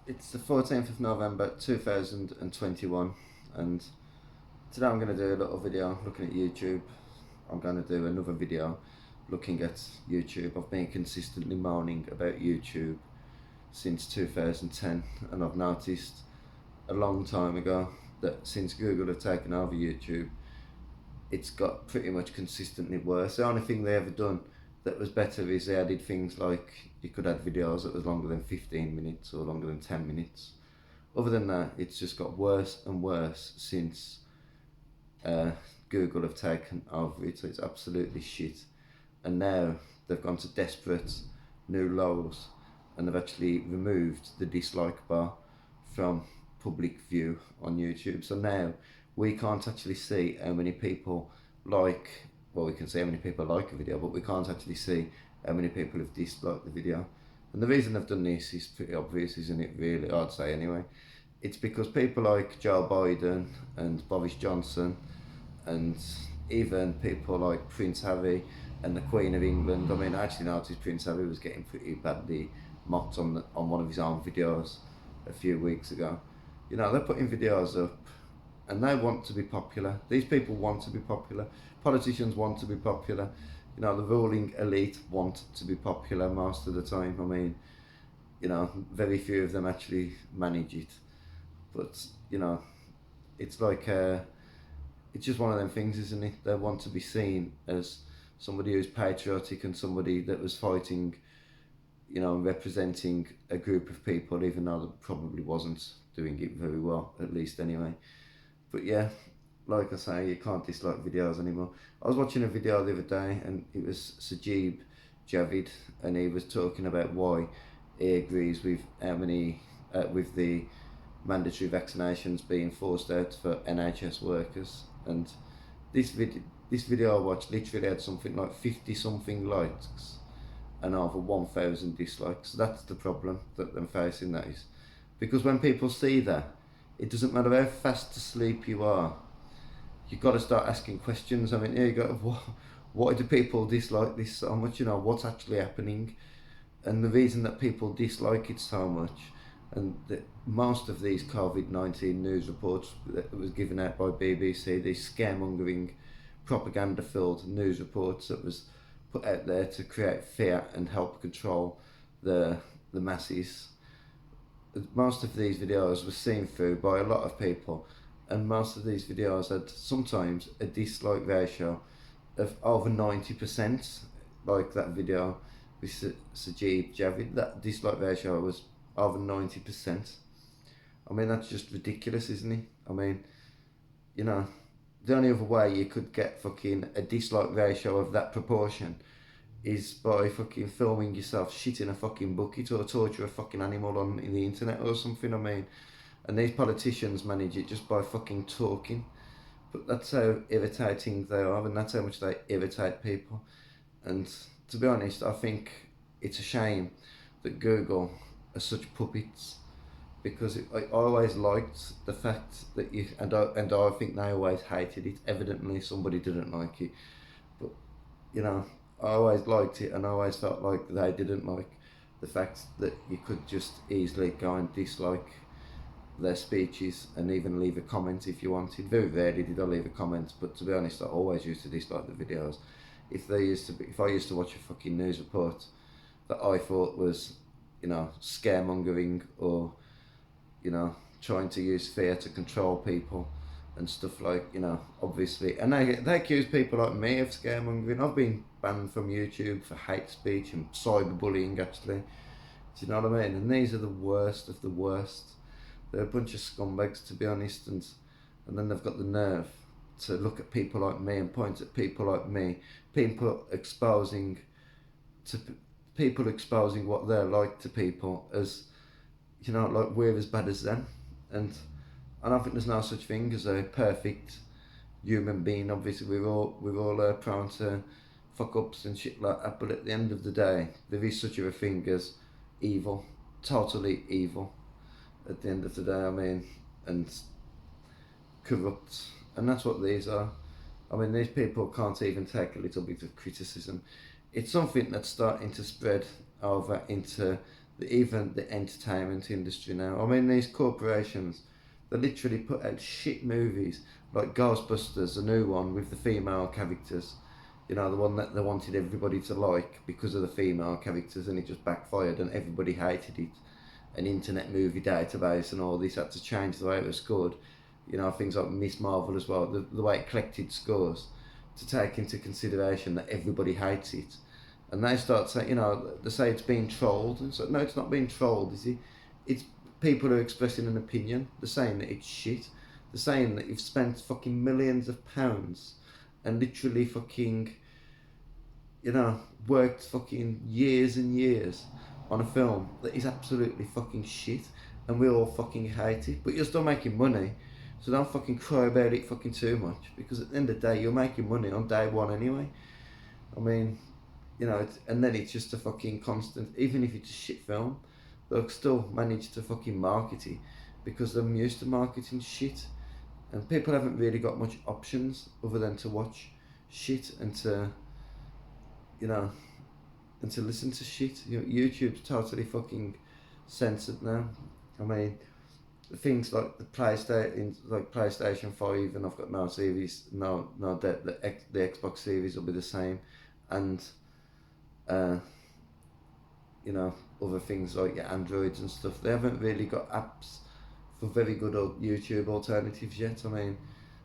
It's the 14th of November 2021, and today I'm going to do a little video looking at YouTube. I'm going to do another video looking at YouTube. I've been consistently moaning about YouTube since 2010, and I've noticed a long time ago that since Google have taken over YouTube, it's got pretty much consistently worse. The only thing they ever done that was better is they added things like you could add videos that was longer than 15 minutes or longer than 10 minutes. Other than that, it's just got worse and worse since uh, Google have taken over it. So it's absolutely shit. And now they've gone to desperate new lows, and they've actually removed the dislike bar from public view on YouTube. So now we can't actually see how many people like, well, we can see how many people like a video, but we can't actually see how many people have disliked the video. And the reason they've done this is pretty obvious, isn't it, really? I'd say anyway. It's because people like Joe Biden and Boris Johnson and even people like Prince Harry and the Queen of England. I mean, I actually noticed Prince Harry was getting pretty badly mocked on one of his own videos a few weeks ago. You know, they're putting videos up and they want to be popular. These people want to be popular. Politicians want to be popular. You know, the ruling elite want to be popular most of the time. I mean, you know, very few of them actually manage it. But, you know, it's like, it's just one of them things, isn't it? They want to be seen as somebody who's patriotic and somebody that was fighting, you know, representing a group of people, even though they probably wasn't doing it very well, at least anyway. But yeah, like I say, you can't dislike videos anymore. I was watching a video the other day, and it was Sajib Javid, and he was talking about why he agrees with how many, with the mandatory vaccinations being forced out for NHS workers. And this video I watched literally had something like 50 something likes and over 1,000 dislikes. That's the problem that I'm facing, that is. Because when people see that, it doesn't matter how fast asleep you are, you've got to start asking questions. I mean, here you go, why do people dislike this so much? You know, what's actually happening? And the reason that people dislike it so much, and that most of these COVID-19 news reports that was given out by BBC, these scaremongering, propaganda-filled news reports that was put out there to create fear and help control the masses. Most of these videos were seen through by a lot of people, and most of these videos had sometimes a dislike ratio of over 90%, like that video with Sajid Javid. That dislike ratio was over 90%. I mean, that's just ridiculous, isn't it? I mean, you know, the only other way you could get fucking a dislike ratio of that proportion is by fucking filming yourself shit in a fucking bucket or torture a fucking animal on in the internet or something. I mean, and these politicians manage it just by fucking talking. But that's how irritating they are, and that's how much they irritate people. And to be honest, I think it's a shame that Google are such puppets, because I always liked the fact that you and I think they always hated it. Evidently, somebody didn't like it, but you know, I always liked it, and I always felt like they didn't like the fact that you could just easily go and dislike their speeches and even leave a comment if you wanted. Very rarely did I leave a comment, but to be honest, I always used to dislike the videos. If I used to watch a fucking news report that I thought was, you know, scaremongering or, you know, trying to use fear to control people and stuff, like, you know, obviously, and they accuse people like me of scaremongering. I've been banned from YouTube for hate speech and cyberbullying, actually. Do you know what I mean? And these are the worst of the worst. They're a bunch of scumbags, to be honest, and then they've got the nerve to look at people like me and point at people like me, people exposing to people exposing what they're like to people as, you know, like we're as bad as them. And I don't think there's no such thing as a perfect human being. Obviously, we're all prone to fuck ups and shit like that. But at the end of the day, there is such a thing as evil, totally evil. At the end of the day, I mean, and corrupt, and that's what these are. I mean, these people can't even take a little bit of criticism. It's something that's starting to spread over into even the entertainment industry now. I mean, these corporations, they literally put out shit movies like Ghostbusters, a new one with the female characters. You know, the one that they wanted everybody to like because of the female characters, and it just backfired, and everybody hated it. An Internet Movie Database and all this had to change the way it was scored. You know, things like Miss Marvel as well, the way it collected scores to take into consideration that everybody hates it. And they start saying, you know, they say it's being trolled. And so, no, it's not being trolled, is it? It's people who are expressing an opinion. They're saying that it's shit. They're saying that you've spent fucking millions of pounds and literally fucking, you know, worked fucking years and years on a film that is absolutely fucking shit, and we all fucking hate it, but you're still making money, so don't fucking cry about it fucking too much, because at the end of the day, you're making money on day one anyway. I mean, you know, and then it's just a fucking constant, even if it's a shit film, they'll still manage to fucking market it, because they're used to marketing shit, and people haven't really got much options other than to watch shit and to, you know, and to listen to shit. You know, YouTube's totally fucking censored now. I mean, things like the PlayStation 5, and I've got no series, the Xbox series will be the same, and you know, other things like your Androids and stuff. They haven't really got apps for very good old YouTube alternatives yet. I mean,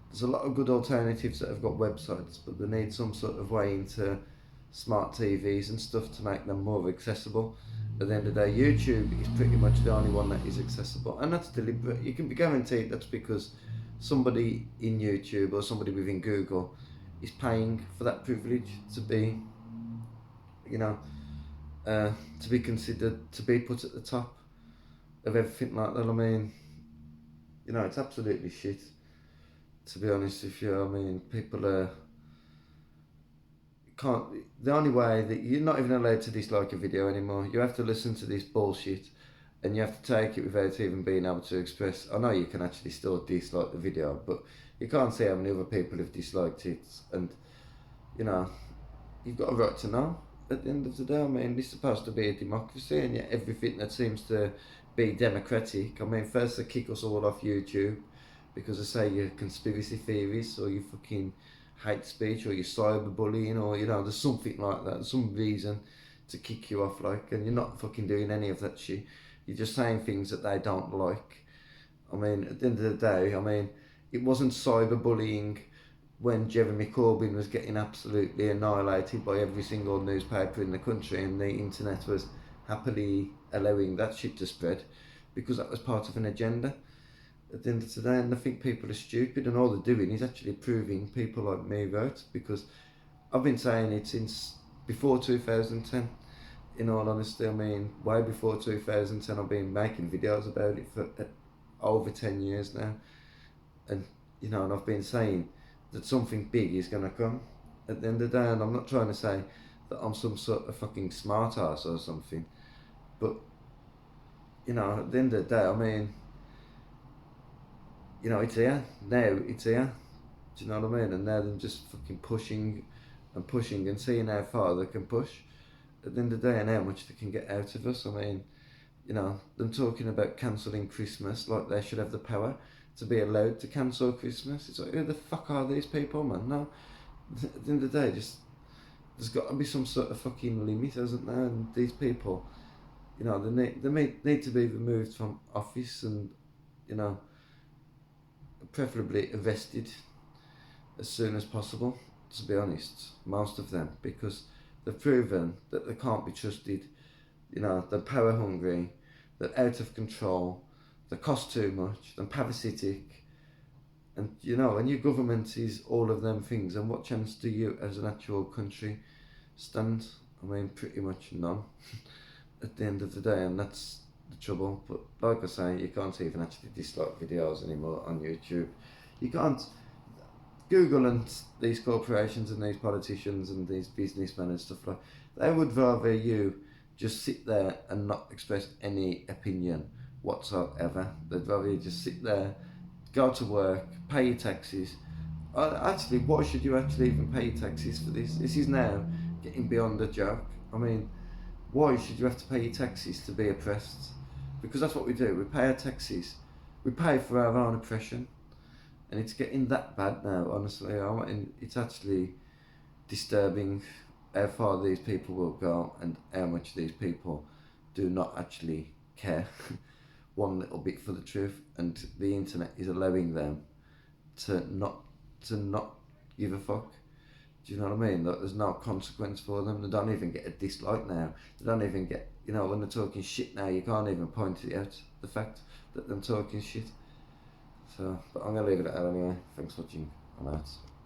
there's a lot of good alternatives that have got websites, but they need some sort of way into smart TVs and stuff to make them more accessible. At the end of the day, YouTube is pretty much the only one that is accessible, and that's deliberate. You can be guaranteed that's because somebody in YouTube or somebody within Google is paying for that privilege to be, you know, to be considered, to be put at the top of everything like that. I mean, you know, it's absolutely shit, to be honest with you. I mean, people are can't. The only way that you're not even allowed to dislike a video anymore. You have to listen to this bullshit, and you have to take it without even being able to express. I know you can actually still dislike the video, but you can't see how many other people have disliked it. And you know, you've got a right to know. At the end of the day, I mean, this is supposed to be a democracy, and yet everything that seems to be democratic. I mean, first they kick us all off YouTube because they say you're conspiracy theories or you fucking hate speech or you're cyberbullying, or you know, there's something like that, some reason to kick you off, like, and you're not fucking doing any of that shit. You're just saying things that they don't like. I mean, at the end of the day, I mean, it wasn't cyberbullying when Jeremy Corbyn was getting absolutely annihilated by every single newspaper in the country, and the internet was happily allowing that shit to spread because that was part of an agenda. At the end of the day, and I think people are stupid, and all they're doing is actually proving people like me right, because I've been saying it since before 2010. In all honesty, I mean, way before 2010, I've been making videos about it for over 10 years now, and you know, and I've been saying that something big is gonna come at the end of the day, and I'm not trying to say that I'm some sort of fucking smart ass or something, but you know, at the end of the day, I mean, you know, it's here now. It's here. Do you know what I mean? And now they're just fucking pushing and pushing and seeing how far they can push at the end of the day and how much they can get out of us. I mean, you know, them talking about cancelling Christmas like they should have the power to be allowed to cancel Christmas. It's like, who the fuck are these people, man? No, at the end of the day, just there's got to be some sort of fucking limit, hasn't there? And these people, you know, they need to be removed from office, and you know, preferably arrested as soon as possible, to be honest, most of them, because they've proven that they can't be trusted. You know, they're power hungry, they're out of control, they cost too much, they're parasitic, and you know, when your government is all of them things, and what chance do you as an actual country stand? I mean, pretty much none at the end of the day, and that's the trouble. But like I say, you can't even actually dislike videos anymore on YouTube. You can't. Google and these corporations and these politicians and these businessmen and stuff like, they would rather you just sit there and not express any opinion whatsoever. They'd rather you just sit there, go to work, pay your taxes. Actually, why should you actually even pay your taxes for this? This is now getting beyond a joke. I mean, why should you have to pay your taxes to be oppressed? Because that's what we do. We pay our taxes. We pay for our own oppression, and it's getting that bad now. Honestly, and it's actually disturbing how far these people will go and how much these people do not actually care one little bit for the truth, and the internet is allowing them to not give a fuck. Do you know what I mean? Like, there's no consequence for them. They don't even get a dislike now. They don't even get, when they're talking shit now, you can't even point it out, the fact that they're talking shit. So, but I'm going to leave it at that anyway. Thanks for watching. I'm out.